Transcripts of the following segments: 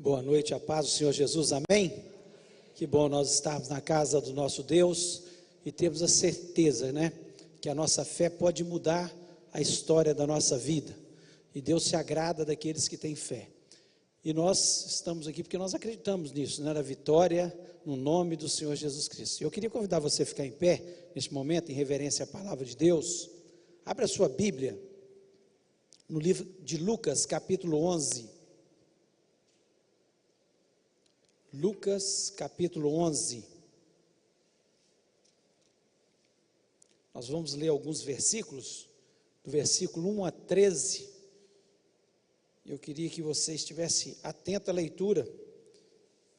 Boa noite, a paz do Senhor Jesus, amém? Que bom nós estarmos na casa do nosso Deus e temos a certeza, que a nossa fé pode mudar a história da nossa vida. E Deus se agrada daqueles que têm fé. E nós estamos aqui porque nós acreditamos nisso, na vitória, no nome do Senhor Jesus Cristo. Eu queria convidar você a ficar em pé, neste momento, em reverência à palavra de Deus. Abra a sua Bíblia, no livro de Lucas, capítulo 11. Lucas, capítulo 11. Nós vamos ler alguns versículos, do versículo 1 a 13. Eu queria que você estivesse atento à leitura,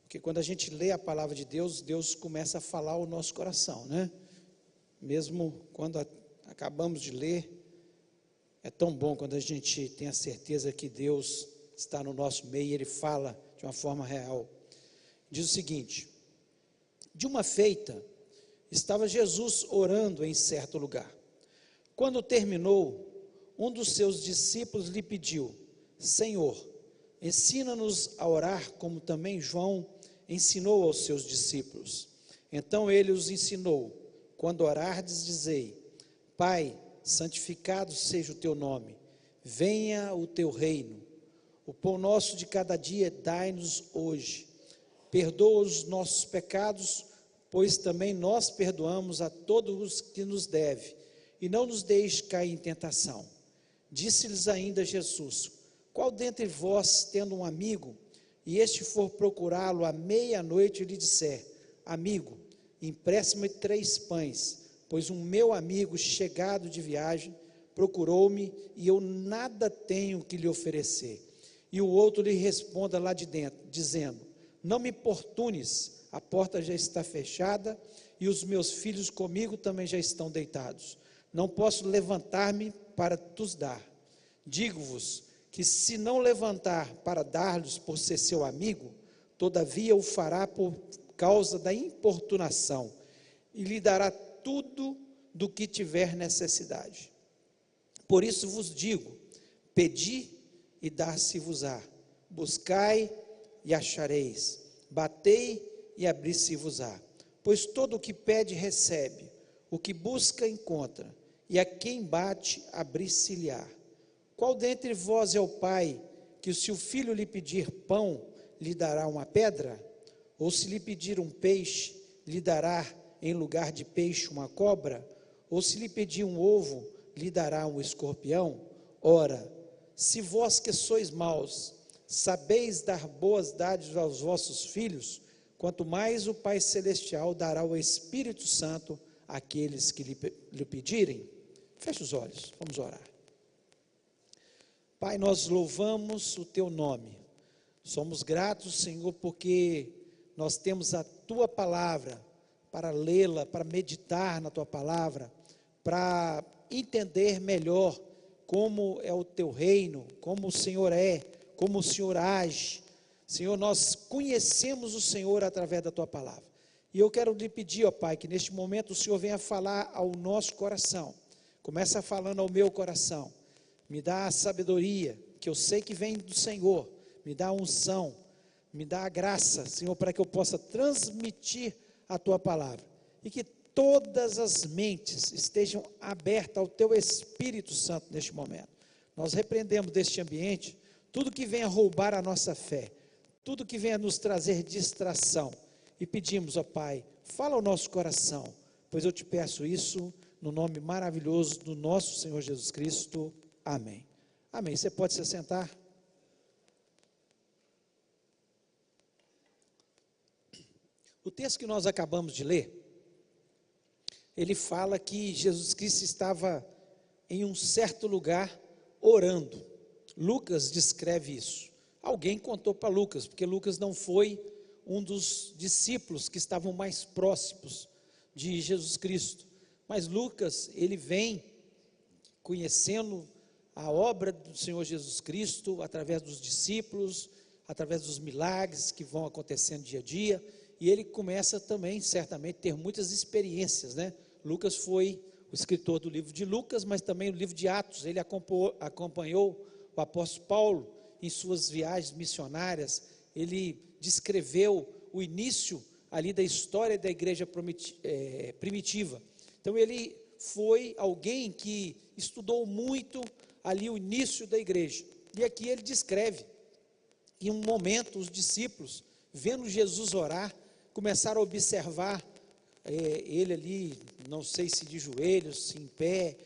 porque quando a gente lê a palavra de Deus, Deus começa a falar ao nosso coração, Mesmo quando acabamos de ler, é tão bom quando a gente tem a certeza que Deus está no nosso meio e Ele fala de uma forma real. Diz o seguinte: de uma feita, estava Jesus orando em certo lugar. Quando terminou, um dos seus discípulos lhe pediu: Senhor, ensina-nos a orar como também João ensinou aos seus discípulos. Então ele os ensinou: quando orardes, dizei: Pai, santificado seja o teu nome, venha o teu reino. O pão nosso de cada dia dai-nos hoje. Perdoa os nossos pecados, pois também nós perdoamos a todos os que nos devem, e não nos deixe cair em tentação. Disse-lhes ainda Jesus: qual dentre vós, tendo um amigo, e este for procurá-lo à meia-noite, e lhe disser: amigo, empresta-me 3 pães, pois um meu amigo chegado de viagem procurou-me, e eu nada tenho que lhe oferecer. E o outro lhe responda lá de dentro, dizendo: não me importunes, a porta já está fechada, e os meus filhos comigo também já estão deitados. Não posso levantar-me para tos dar. Digo-vos que se não levantar para dar-lhes por ser seu amigo, todavia o fará por causa da importunação, e lhe dará tudo do que tiver necessidade. Por isso vos digo: pedi e dar-se-vos-á, buscai e achareis, batei e abrir-se-vos-á. Pois todo o que pede recebe, o que busca encontra, e a quem bate abrir-se-lhe-á. Qual dentre vós é o pai, que se o filho lhe pedir pão, lhe dará uma pedra? Ou se lhe pedir um peixe, lhe dará em lugar de peixe uma cobra? Ou se lhe pedir um ovo, lhe dará um escorpião? Ora, se vós que sois maus, sabeis dar boas dádivas aos vossos filhos, quanto mais o Pai Celestial dará o Espírito Santo àqueles que lhe pedirem. Feche os olhos, vamos orar. Pai, nós louvamos o teu nome, somos gratos, Senhor, porque nós temos a tua palavra para lê-la, para meditar na tua palavra, para entender melhor como é o teu reino, como o Senhor é, como o Senhor age. Senhor, nós conhecemos o Senhor através da tua palavra, e eu quero lhe pedir, ó Pai, que neste momento o Senhor venha falar ao nosso coração. Começa falando ao meu coração, me dá a sabedoria, que eu sei que vem do Senhor, me dá a unção, me dá a graça, Senhor, para que eu possa transmitir a tua palavra, e que todas as mentes estejam abertas ao teu Espírito Santo neste momento. Nós repreendemos deste ambiente tudo que venha roubar a nossa fé, tudo que venha nos trazer distração, e pedimos, ó Pai, fala ao nosso coração, pois eu te peço isso no nome maravilhoso do nosso Senhor Jesus Cristo, amém. Amém, você pode se assentar. O texto que nós acabamos de ler, ele fala que Jesus Cristo estava em um certo lugar orando. Lucas descreve isso. Alguém contou para Lucas, porque Lucas não foi um dos discípulos que estavam mais próximos de Jesus Cristo. Mas Lucas, ele vem conhecendo a obra do Senhor Jesus Cristo através dos discípulos, através dos milagres que vão acontecendo dia a dia, e ele começa também, certamente, a ter muitas experiências, Lucas foi o escritor do livro de Lucas, mas também o livro de Atos. Ele acompanhou o apóstolo Paulo em suas viagens missionárias, ele descreveu o início ali da história da igreja primitiva. Então ele foi alguém que estudou muito ali o início da igreja, e aqui ele descreve, em um momento os discípulos, vendo Jesus orar, começaram a observar ele ali, não sei se de joelhos, se em pé,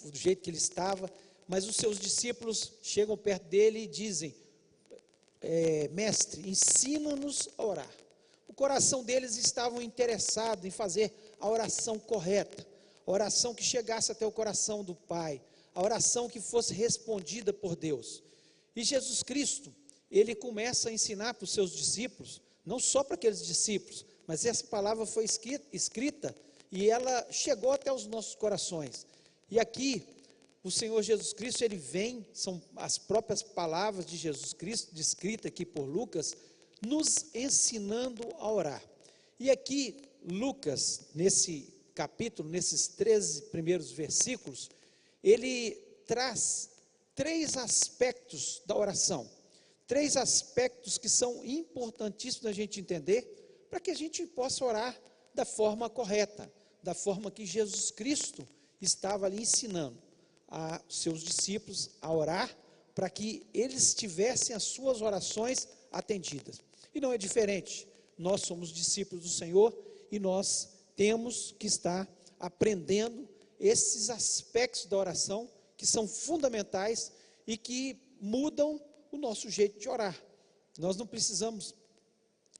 do jeito que ele estava, mas os seus discípulos chegam perto dele e dizem, mestre, ensina-nos a orar. O coração deles estava interessado em fazer a oração correta, a oração que chegasse até o coração do Pai, a oração que fosse respondida por Deus. E Jesus Cristo, ele começa a ensinar para os seus discípulos, não só para aqueles discípulos, mas essa palavra foi escrita e ela chegou até os nossos corações. E aqui, o Senhor Jesus Cristo, ele vem, são as próprias palavras de Jesus Cristo, descrita aqui por Lucas, nos ensinando a orar. E aqui, Lucas, nesse capítulo, nesses 13 primeiros versículos, ele traz 3 aspectos da oração, 3 aspectos que são importantíssimos da gente entender, para que a gente possa orar da forma correta, da forma que Jesus Cristo estava ali ensinando a seus discípulos a orar, para que eles tivessem as suas orações atendidas. E não é diferente, nós somos discípulos do Senhor e nós temos que estar aprendendo esses aspectos da oração que são fundamentais e que mudam o nosso jeito de orar. Nós não precisamos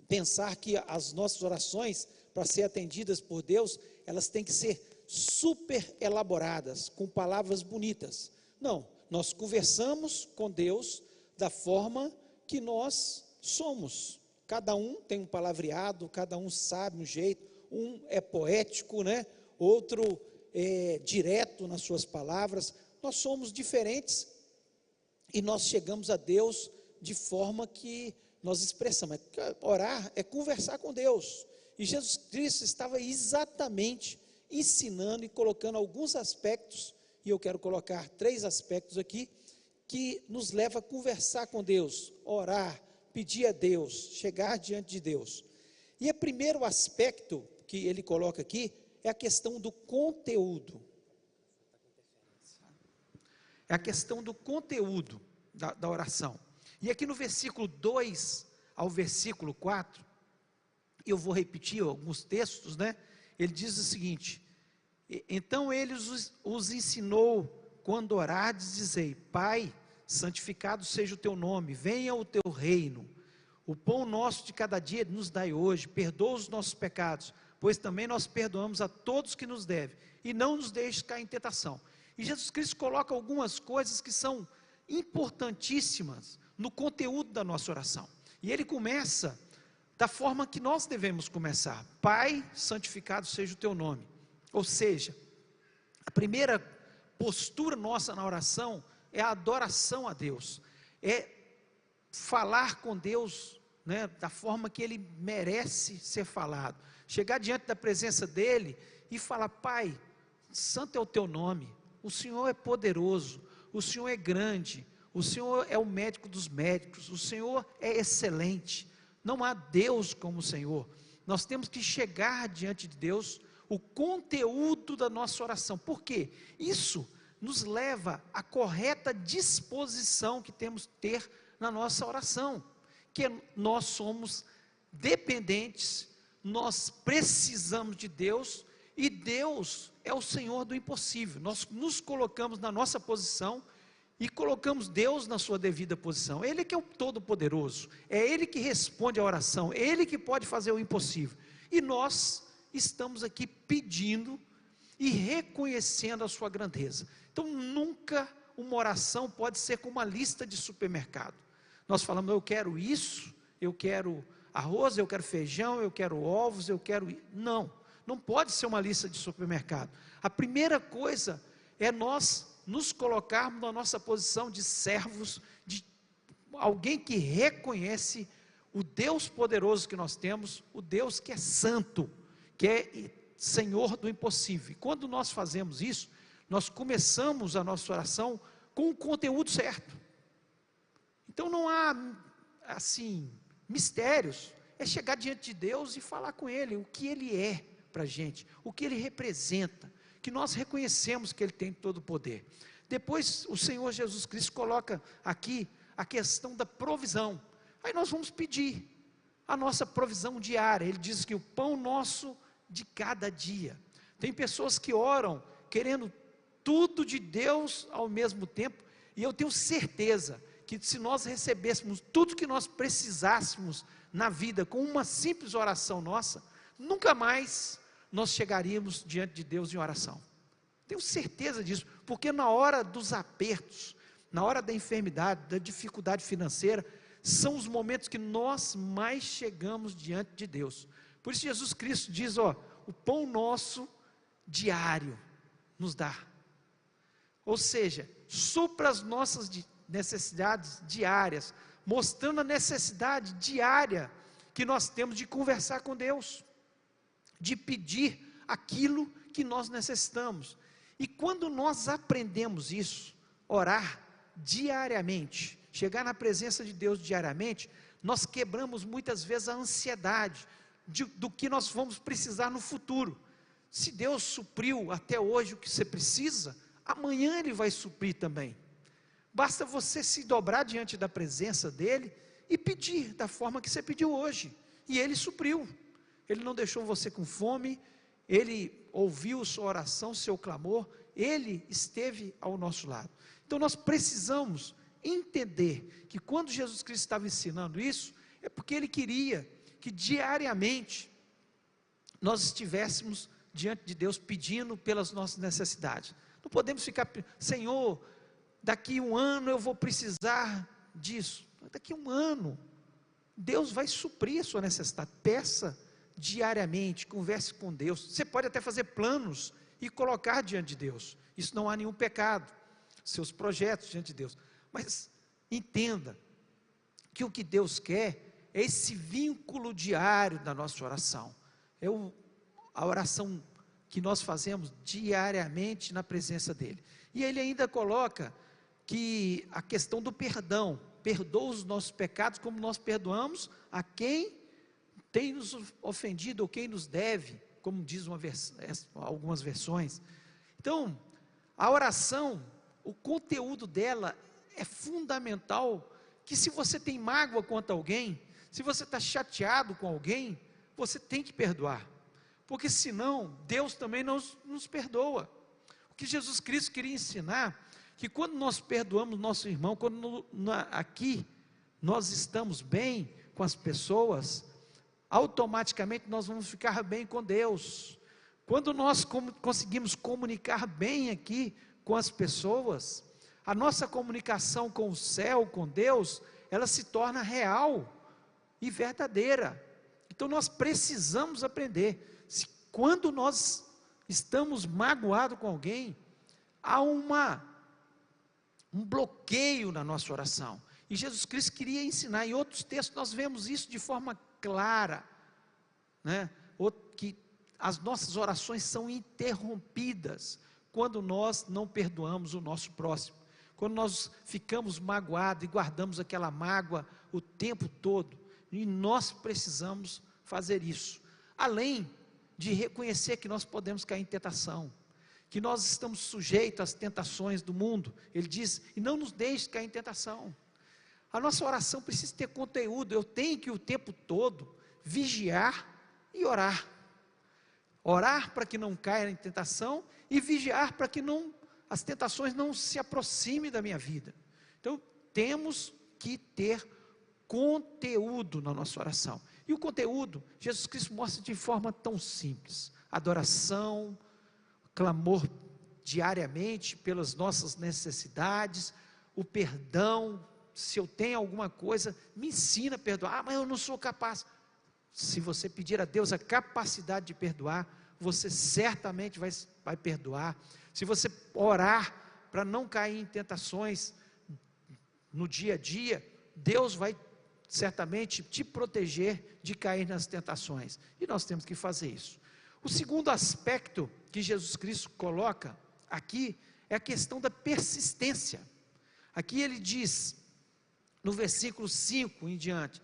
pensar que as nossas orações, para serem atendidas por Deus, elas têm que ser super elaboradas, com palavras bonitas. Não, nós conversamos com Deus da forma que nós somos. Cada um tem um palavreado, cada um sabe um jeito, um é poético, né? Outro é direto nas suas palavras. Nós somos diferentes e nós chegamos a Deus de forma que nós expressamos. Orar é conversar com Deus. E Jesus Cristo estava exatamente ensinando e colocando alguns aspectos, e eu quero colocar 3 aspectos aqui, que nos leva a conversar com Deus, orar, pedir a Deus, chegar diante de Deus. E o primeiro aspecto que ele coloca aqui é a questão do conteúdo. É a questão do conteúdo da oração. E aqui no versículo 2 ao versículo 4, eu vou repetir alguns textos, né? Ele diz o seguinte: então ele os ensinou, quando orardes, dizei, Pai, santificado seja o teu nome, venha o teu reino, o pão nosso de cada dia nos dai hoje, perdoa os nossos pecados, pois também nós perdoamos a todos que nos devem, e não nos deixes cair em tentação. E Jesus Cristo coloca algumas coisas que são importantíssimas no conteúdo da nossa oração, e ele começa da forma que nós devemos começar: Pai, santificado seja o teu nome. Ou seja, a primeira postura nossa na oração é a adoração a Deus, é falar com Deus, né, da forma que Ele merece ser falado, chegar diante da presença dEle e falar: Pai, santo é o teu nome, o Senhor é poderoso, o Senhor é grande, o Senhor é o médico dos médicos, o Senhor é excelente, não há Deus como o Senhor. Nós temos que chegar diante de Deus, o conteúdo da nossa oração. Por quê? Isso nos leva à correta disposição que temos que ter na nossa oração, que nós somos dependentes, nós precisamos de Deus, e Deus é o Senhor do impossível. Nós nos colocamos na nossa posição e colocamos Deus na sua devida posição. Ele que é o Todo-Poderoso, é Ele que responde à oração, é Ele que pode fazer o impossível, e nós estamos aqui pedindo e reconhecendo a sua grandeza. Então nunca uma oração pode ser como uma lista de supermercado. Nós falamos: eu quero isso, eu quero arroz, eu quero feijão, eu quero ovos, eu quero... Não pode ser uma lista de supermercado. A primeira coisa é nós nos colocarmos na nossa posição de servos, de alguém que reconhece o Deus poderoso que nós temos, o Deus que é santo, que é Senhor do impossível. E quando nós fazemos isso, nós começamos a nossa oração com o conteúdo certo. Então não há, assim, mistérios, é chegar diante de Deus e falar com Ele o que Ele é para a gente, o que Ele representa, que nós reconhecemos que Ele tem todo o poder. Depois o Senhor Jesus Cristo coloca aqui a questão da provisão. Aí nós vamos pedir a nossa provisão diária. Ele diz que o pão nosso de cada dia. Tem pessoas que oram querendo tudo de Deus ao mesmo tempo, e eu tenho certeza que se nós recebêssemos tudo que nós precisássemos na vida com uma simples oração nossa, nunca mais nós chegaríamos diante de Deus em oração. Tenho certeza disso, porque na hora dos apertos, na hora da enfermidade, da dificuldade financeira, são os momentos que nós mais chegamos diante de Deus. Por isso Jesus Cristo diz, o pão nosso diário nos dá. Ou seja, supra as nossas necessidades diárias, mostrando a necessidade diária que nós temos de conversar com Deus, de pedir aquilo que nós necessitamos. E quando nós aprendemos isso, orar diariamente, chegar na presença de Deus diariamente, nós quebramos muitas vezes a ansiedade do que nós vamos precisar no futuro. Se Deus supriu até hoje o que você precisa, amanhã Ele vai suprir também. Basta você se dobrar diante da presença dEle e pedir da forma que você pediu hoje, e Ele supriu. Ele não deixou você com fome, Ele ouviu sua oração, seu clamor, Ele esteve ao nosso lado. Então nós precisamos entender que quando Jesus Cristo estava ensinando isso, é porque Ele queria que diariamente nós estivéssemos diante de Deus pedindo pelas nossas necessidades. Não podemos ficar, Senhor, daqui um ano eu vou precisar disso. Daqui um ano, Deus vai suprir a sua necessidade. Peça diariamente, converse com Deus. Você pode até fazer planos e colocar diante de Deus. Isso não há nenhum pecado. Seus projetos diante de Deus. Mas entenda que o que Deus quer é esse vínculo diário da nossa oração. É a oração que nós fazemos diariamente na presença dEle. E Ele ainda coloca que a questão do perdão, perdoa os nossos pecados como nós perdoamos a quem tem nos ofendido ou quem nos deve, como diz algumas versões. Então, a oração, o conteúdo dela é fundamental, que se você tem mágoa contra alguém, se você está chateado com alguém, você tem que perdoar, porque senão Deus também não nos perdoa. O que Jesus Cristo queria ensinar, que quando nós perdoamos nosso irmão, quando aqui nós estamos bem com as pessoas, automaticamente nós vamos ficar bem com Deus. Quando nós conseguimos comunicar bem aqui com as pessoas, a nossa comunicação com o céu, com Deus, ela se torna real e verdadeira. Então nós precisamos aprender. Quando nós estamos magoados com alguém, há um bloqueio na nossa oração. E Jesus Cristo queria ensinar, em outros textos nós vemos isso de forma clara, né? Que as nossas orações são interrompidas quando nós não perdoamos o nosso próximo, quando nós ficamos magoados e guardamos aquela mágoa o tempo todo, e nós precisamos fazer isso, além de reconhecer que nós podemos cair em tentação, que nós estamos sujeitos às tentações do mundo. Ele diz, e não nos deixe cair em tentação. A nossa oração precisa ter conteúdo. Eu tenho que o tempo todo vigiar e orar. Orar para que não caia em tentação e vigiar para que as tentações não se aproximem da minha vida. Então, temos que ter conteúdo na nossa oração. E o conteúdo, Jesus Cristo mostra de forma tão simples. Adoração, clamor diariamente pelas nossas necessidades, o perdão. Se eu tenho alguma coisa, me ensina a perdoar. Mas eu não sou capaz. Se você pedir a Deus a capacidade de perdoar, você certamente vai perdoar. Se você orar para não cair em tentações no dia a dia, Deus vai certamente te proteger de cair nas tentações. E nós temos que fazer isso. O segundo aspecto que Jesus Cristo coloca aqui é a questão da persistência. Aqui ele diz, no versículo 5 em diante,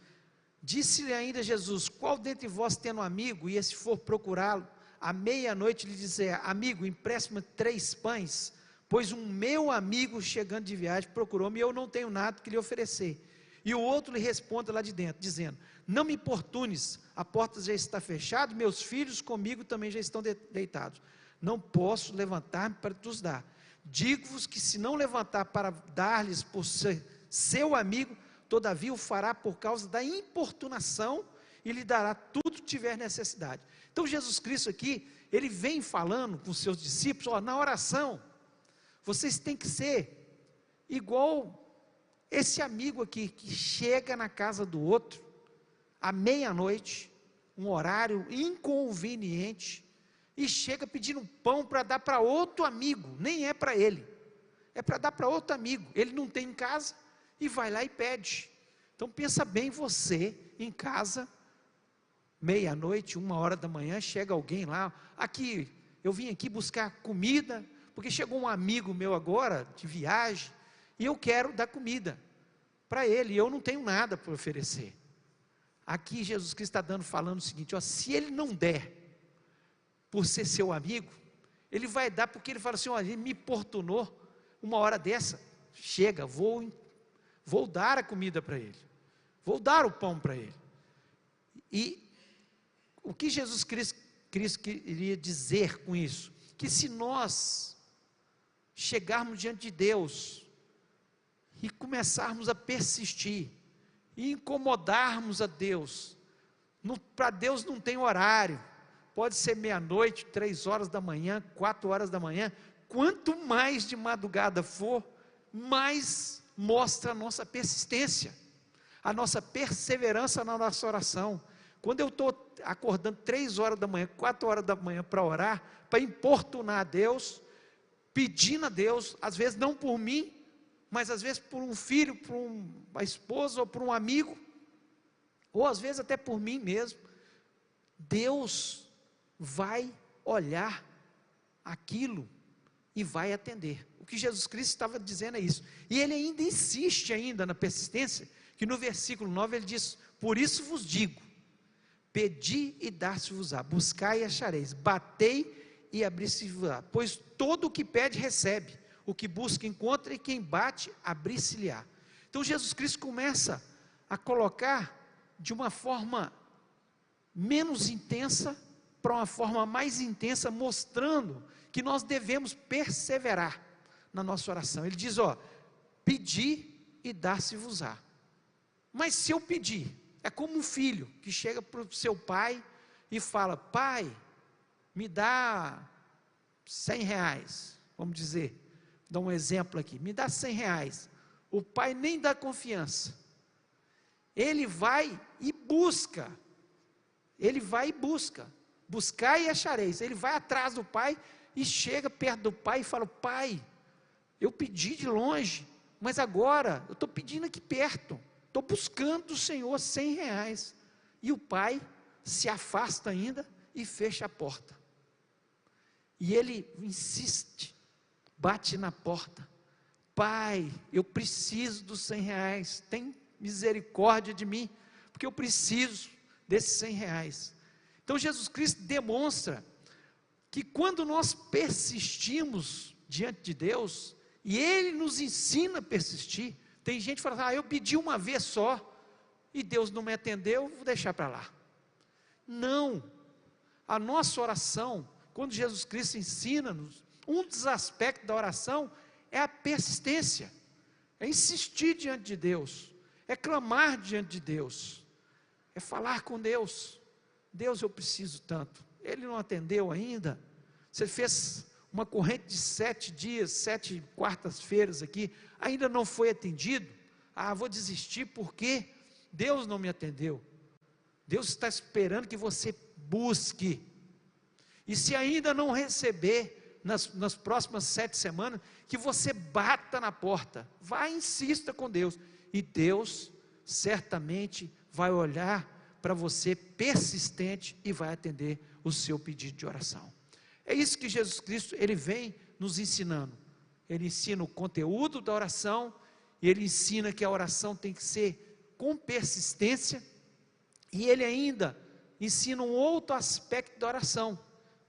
Disse-lhe ainda Jesus: qual dentre vós tendo um amigo, e esse for procurá-lo, à meia-noite lhe dizer: amigo, empresta-me 3 pães, pois um meu amigo chegando de viagem procurou-me e eu não tenho nada que lhe oferecer. E o outro lhe responde lá de dentro, dizendo: não me importunes, a porta já está fechada, meus filhos comigo também já estão deitados, não posso levantar-me para te os dar. Digo-vos que se não levantar para dar-lhes por ser seu amigo, todavia o fará por causa da importunação e lhe dará tudo que tiver necessidade. Então Jesus Cristo aqui, ele vem falando com os seus discípulos, na oração, vocês têm que ser igual esse amigo aqui, que chega na casa do outro, à meia-noite, um horário inconveniente, e chega pedindo pão para dar para outro amigo, nem é para ele, é para dar para outro amigo, ele não tem em casa, e vai lá e pede. Então pensa bem você, em casa, meia-noite, 1h da manhã, chega alguém lá, aqui, eu vim aqui buscar comida, porque chegou um amigo meu agora, de viagem, e eu quero dar comida para ele, e eu não tenho nada para oferecer. Aqui Jesus Cristo está falando o seguinte, se ele não der, por ser seu amigo, ele vai dar, porque ele fala assim, olha, ele me importunou, uma hora dessa, chega, vou dar a comida para ele, vou dar o pão para ele. E o que Jesus Cristo queria dizer com isso? Que se nós chegarmos diante de Deus, e começarmos a persistir, e incomodarmos a Deus, para Deus não tem horário, pode ser meia-noite, 3h da manhã, 4h da manhã, quanto mais de madrugada for, mais mostra a nossa persistência, a nossa perseverança na nossa oração. Quando eu estou acordando 3h da manhã, 4h da manhã para orar, para importunar a Deus, pedindo a Deus, às vezes não por mim, mas às vezes por um filho, por uma esposa ou por um amigo, ou às vezes até por mim mesmo, Deus vai olhar aquilo e vai atender. O que Jesus Cristo estava dizendo é isso. E ele ainda insiste ainda na persistência, que no versículo 9 ele diz: por isso vos digo, pedi e dar-se-vos-á, buscai e achareis, batei e abrir-se-vos-á, pois todo o que pede recebe, o que busca encontra, e quem bate abrir-se-lhe-á. Então Jesus Cristo começa a colocar de uma forma menos intensa para uma forma mais intensa, mostrando que nós devemos perseverar na nossa oração. Ele diz, pedi e dar-se-vos-á. Mas se eu pedir, é como um filho que chega para o seu pai e fala: pai, me dá R$100, vamos dizer, dá um exemplo aqui, me dá R$100, o pai nem dá confiança, ele vai e busca, buscar e achareis, ele vai atrás do pai, e chega perto do pai e fala: pai, eu pedi de longe, mas agora eu estou pedindo aqui perto, estou buscando do Senhor R$100, e o pai se afasta ainda e fecha a porta, e ele insiste, bate na porta: pai, eu preciso dos R$100, tem misericórdia de mim, porque eu preciso desses R$100. Então Jesus Cristo demonstra que quando nós persistimos diante de Deus, e Ele nos ensina a persistir, tem gente que fala: eu pedi uma vez só, e Deus não me atendeu, vou deixar para lá. Não, a nossa oração, quando Jesus Cristo ensina-nos, um dos aspectos da oração é a persistência, é insistir diante de Deus, é clamar diante de Deus, é falar com Deus: Deus, eu preciso tanto, Ele não atendeu ainda, você fez uma corrente de 7 dias, 7 quartas-feiras aqui, ainda não foi atendido, vou desistir porque Deus não me atendeu. Deus está esperando que você busque, e se ainda não receber, nas próximas 7 semanas, que você bata na porta, vá e insista com Deus, e Deus certamente vai olhar para você persistente, e vai atender o seu pedido de oração. É isso que Jesus Cristo, Ele vem nos ensinando. Ele ensina o conteúdo da oração, e Ele ensina que a oração tem que ser com persistência, E ele ainda ensina um outro aspecto da oração,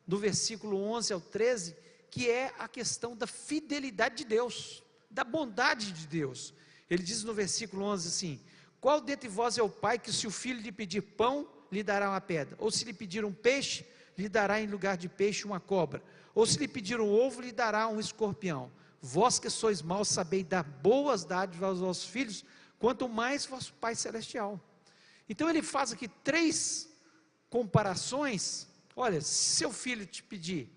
do versículo 11 ao 13, que é a questão da fidelidade de Deus, da bondade de Deus. Ele diz no versículo 11 assim: qual dentre vós é o pai que, se o filho lhe pedir pão, lhe dará uma pedra? Ou se lhe pedir um peixe, lhe dará em lugar de peixe uma cobra? Ou se lhe pedir um ovo, lhe dará um escorpião? Vós que sois maus, sabeis dar boas dádivas aos vossos filhos, quanto mais vosso Pai Celestial. Então ele faz aqui 3 comparações. Olha, se seu filho te pedir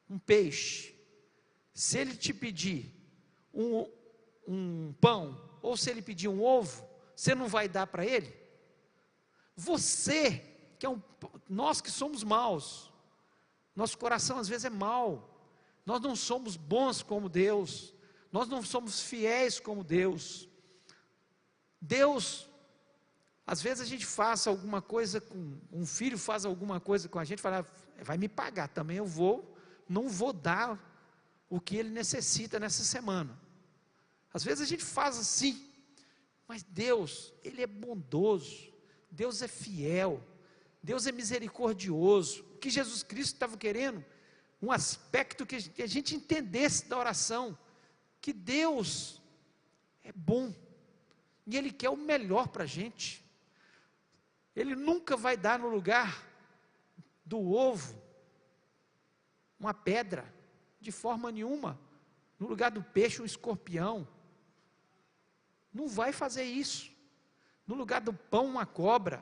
um peixe, se ele te pedir um pão, ou se ele pedir um ovo, você não vai dar para ele? Você, nós que somos maus, nosso coração às vezes é mau, nós não somos bons como Deus, nós não somos fiéis como Deus. Deus, às vezes a gente faz alguma coisa com um filho, faz alguma coisa com a gente, fala, vai me pagar também, não vou dar o que ele necessita nessa semana. Às vezes a gente faz assim, mas Deus, Ele é bondoso, Deus é fiel, Deus é misericordioso. O que Jesus Cristo estava querendo, um aspecto que a gente entendesse da oração, que Deus é bom, e Ele quer o melhor para a gente. Ele nunca vai dar no lugar do ovo uma pedra, de forma nenhuma, no lugar do peixe um escorpião, não vai fazer isso, no lugar do pão uma cobra,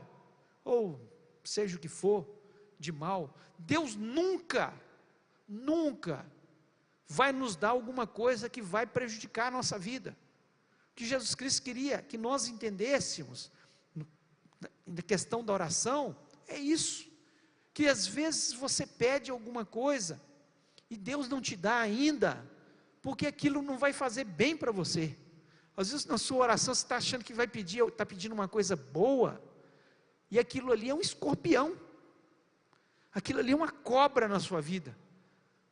ou seja o que for, de mal. Deus nunca vai nos dar alguma coisa que vai prejudicar a nossa vida. O que Jesus Cristo queria que nós entendêssemos, na questão da oração, é isso, que às vezes você pede alguma coisa, e Deus não te dá ainda, porque aquilo não vai fazer bem para você. Às vezes na sua oração você está achando que está pedindo uma coisa boa, e aquilo ali é um escorpião, aquilo ali é uma cobra na sua vida,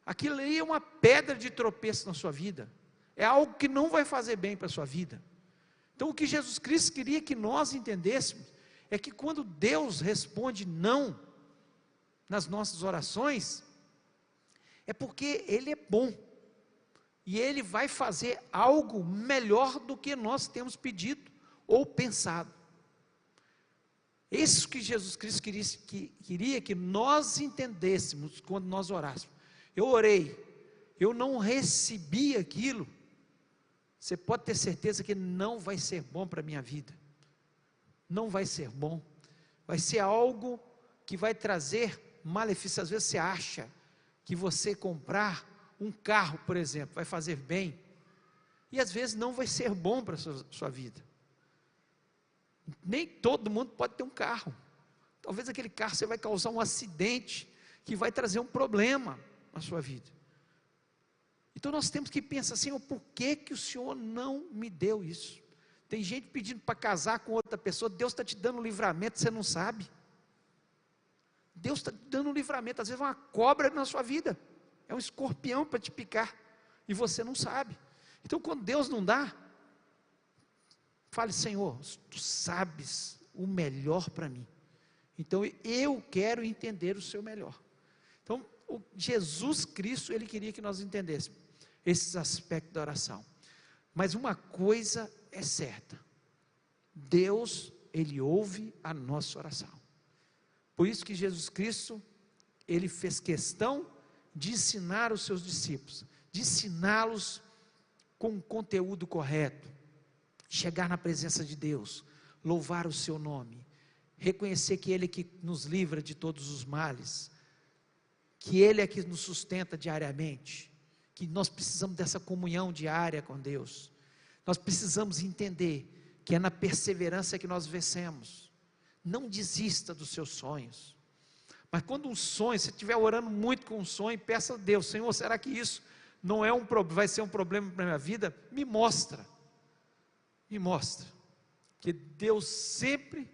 aquilo ali é uma pedra de tropeço na sua vida, é algo que não vai fazer bem para a sua vida. Então o que Jesus Cristo queria que nós entendêssemos, é que quando Deus responde não, nas nossas orações, é porque Ele é bom, e Ele vai fazer algo melhor do que nós temos pedido ou pensado. Isso que Jesus Cristo queria que nós entendêssemos quando nós orássemos. Eu orei, eu não recebi aquilo, você pode ter certeza que não vai ser bom para a minha vida, não vai ser bom, vai ser algo que vai trazer malefício. Às vezes você acha que você comprar um carro, por exemplo, vai fazer bem, e às vezes não vai ser bom para a sua vida. Nem todo mundo pode ter um carro, talvez aquele carro você vai causar um acidente, que vai trazer um problema na sua vida. Então nós temos que pensar assim, por que o Senhor não me deu isso? Tem gente pedindo para casar com outra pessoa, Deus está te dando um livramento, você não sabe. Deus está te dando um livramento, às vezes é uma cobra na sua vida, é um escorpião para te picar, e você não sabe. Então quando Deus não dá, fale, Senhor, Tu sabes o melhor para mim, então eu quero entender o Seu melhor. Então Jesus Cristo, Ele queria que nós entendêssemos esses aspectos da oração. Mas uma coisa é certa, Deus, Ele ouve a nossa oração. Por isso que Jesus Cristo, Ele fez questão de ensinar os seus discípulos, de ensiná-los com o conteúdo correto, chegar na presença de Deus, louvar o seu nome, reconhecer que Ele é que nos livra de todos os males, que Ele é que nos sustenta diariamente, que nós precisamos dessa comunhão diária com Deus, nós precisamos entender que é na perseverança que nós vencemos. Não desista dos seus sonhos, mas quando um sonho, se você estiver orando muito com um sonho, peça a Deus, Senhor, será que isso não é vai ser um problema para a minha vida? Me mostra, que Deus sempre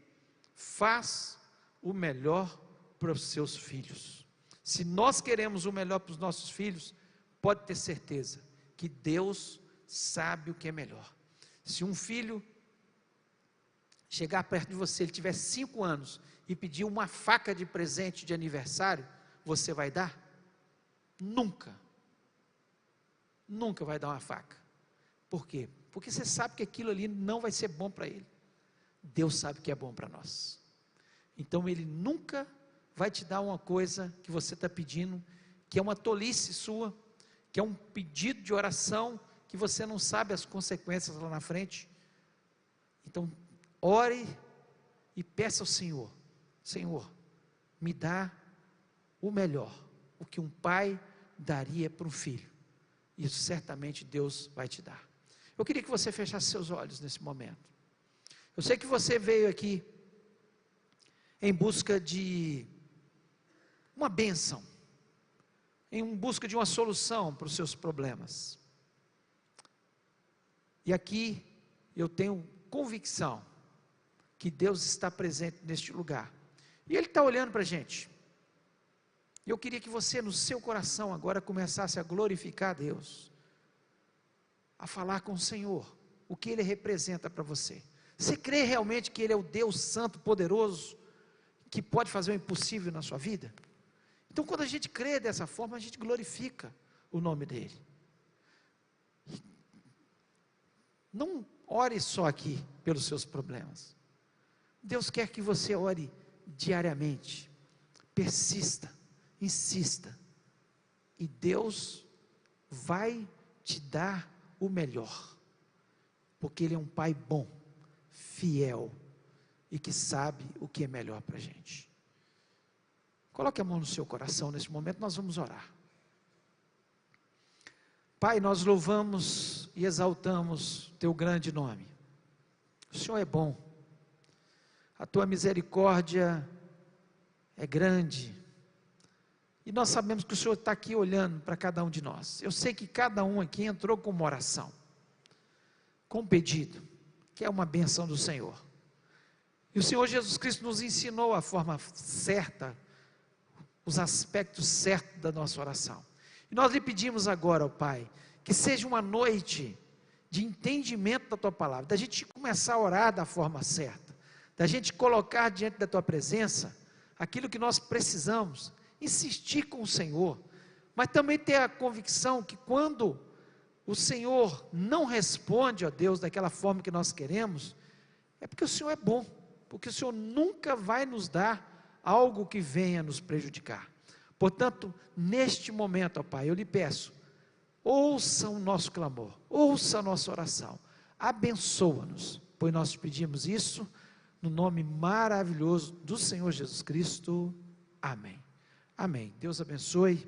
faz o melhor para os seus filhos. Se nós queremos o melhor para os nossos filhos, pode ter certeza, que Deus sabe o que é melhor. Se um filho chegar perto de você, ele tiver 5 anos, e pedir uma faca de presente de aniversário, você vai dar? Nunca. Nunca vai dar uma faca. Por quê? Porque você sabe que aquilo ali não vai ser bom para ele. Deus sabe que é bom para nós. Então Ele nunca vai te dar uma coisa que você está pedindo, que é uma tolice sua, que é um pedido de oração, que você não sabe as consequências lá na frente. Então, ore e peça ao Senhor: Senhor, me dá o melhor, o que um pai daria para um filho. Isso certamente Deus vai te dar. Eu queria que você fechasse seus olhos nesse momento. Eu sei que você veio aqui em busca de uma bênção, em busca de uma solução para os seus problemas. E aqui eu tenho convicção que Deus está presente neste lugar. E Ele está olhando para a gente. E eu queria que você, no seu coração, agora começasse a glorificar a Deus, a falar com o Senhor, o que Ele representa para você. Você crê realmente que Ele é o Deus Santo, poderoso, que pode fazer o impossível na sua vida? Então, quando a gente crê dessa forma, a gente glorifica o nome dEle. Não ore só aqui pelos seus problemas. Deus quer que você ore diariamente, persista, insista, e Deus vai te dar o melhor, porque Ele é um Pai bom, fiel, e que sabe o que é melhor para a gente. Coloque a mão no seu coração nesse momento, nós vamos orar. Pai, nós louvamos e exaltamos Teu grande nome. O Senhor é bom, a Tua misericórdia é grande, e nós sabemos que o Senhor está aqui olhando para cada um de nós. Eu sei que cada um aqui entrou com uma oração, com um pedido, que é uma benção do Senhor. E o Senhor Jesus Cristo nos ensinou a forma certa, os aspectos certos da nossa oração. E nós lhe pedimos agora, ó Pai, que seja uma noite de entendimento da Tua palavra, da gente começar a orar da forma certa, da gente colocar diante da Tua presença aquilo que nós precisamos, insistir com o Senhor, mas também ter a convicção que quando o Senhor não responde a Deus daquela forma que nós queremos, é porque o Senhor é bom, porque o Senhor nunca vai nos dar algo que venha nos prejudicar. Portanto, neste momento, ó Pai, eu lhe peço, ouça o nosso clamor, ouça a nossa oração, abençoa-nos, pois nós pedimos isso no nome maravilhoso do Senhor Jesus Cristo. Amém. Amém. Deus abençoe.